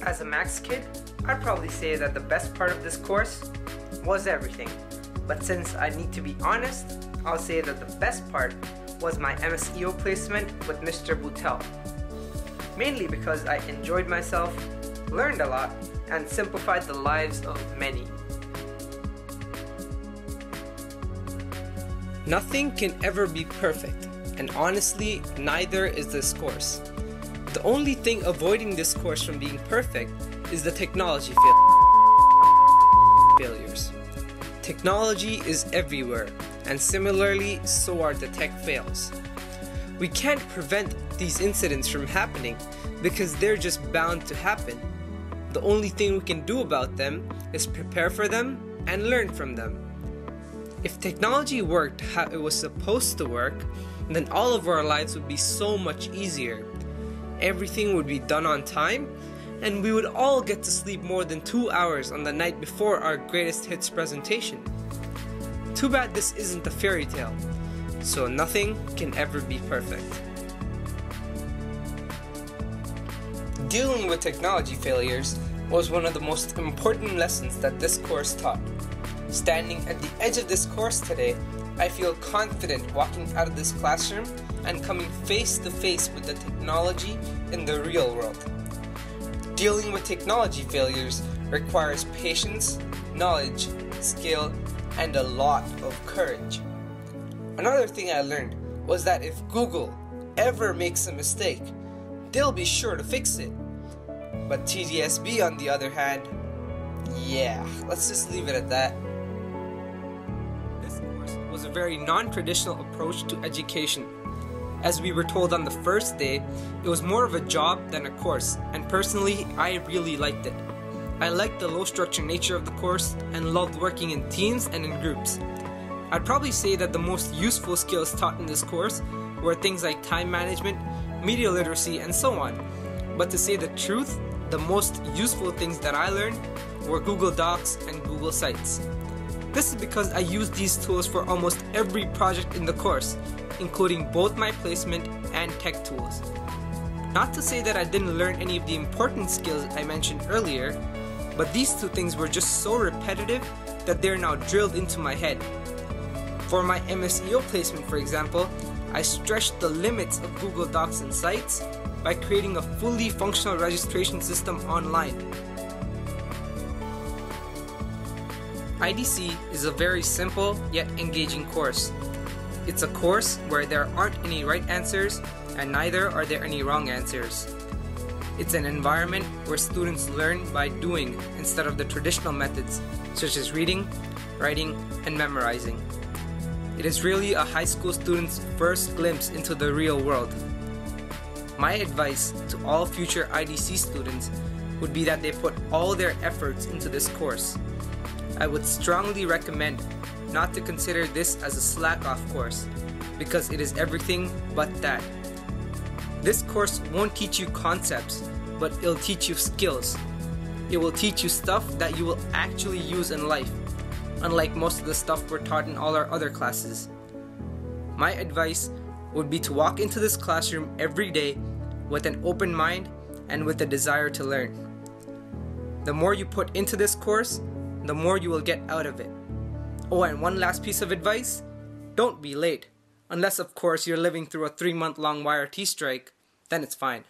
As a Max kid, I'd probably say that the best part of this course was everything. But since I need to be honest, I'll say that the best part was my MSEO placement with Mr. Boutel. Mainly because I enjoyed myself, learned a lot, and simplified the lives of many. Nothing can ever be perfect, and honestly, neither is this course. The only thing avoiding this course from being perfect is the technology failures. Technology is everywhere, and similarly, so are the tech fails. We can't prevent these incidents from happening because they're just bound to happen. The only thing we can do about them is prepare for them and learn from them. If technology worked how it was supposed to work, then all of our lives would be so much easier. Everything would be done on time, and we would all get to sleep more than 2 hours on the night before our greatest hits presentation. Too bad this isn't a fairy tale, so nothing can ever be perfect. Dealing with technology failures was one of the most important lessons that this course taught. Standing at the edge of this course today, I feel confident walking out of this classroom and coming face to face with the technology in the real world. Dealing with technology failures requires patience, knowledge, skill, and a lot of courage. Another thing I learned was that if Google ever makes a mistake, they'll be sure to fix it. But TDSB, on the other hand, yeah, let's just leave it at that. This course was a very non-traditional approach to education. As we were told on the first day, it was more of a job than a course, and personally, I really liked it. I liked the low-structure nature of the course and loved working in teams and in groups. I'd probably say that the most useful skills taught in this course were things like time management, media literacy, and so on. But to say the truth, the most useful things that I learned were Google Docs and Google Sites. This is because I used these tools for almost every project in the course, including both my placement and tech tools. Not to say that I didn't learn any of the important skills I mentioned earlier, but these two things were just so repetitive that they're now drilled into my head. For my MSEO placement, for example, I stretched the limits of Google Docs and Sites by creating a fully functional registration system online. IDC is a very simple yet engaging course. It's a course where there aren't any right answers and neither are there any wrong answers. It's an environment where students learn by doing instead of the traditional methods such as reading, writing, and memorizing. It is really a high school student's first glimpse into the real world. My advice to all future IDC students would be that they put all their efforts into this course. I would strongly recommend not to consider this as a slack-off course, because it is everything but that. This course won't teach you concepts, but it'll teach you skills. It will teach you stuff that you will actually use in life, unlike most of the stuff we're taught in all our other classes. My advice would be to walk into this classroom every day with an open mind and with a desire to learn. The more you put into this course, the more you will get out of it. Oh, and one last piece of advice, don't be late. Unless, of course, you're living through a 3-month-long YRT strike, then it's fine.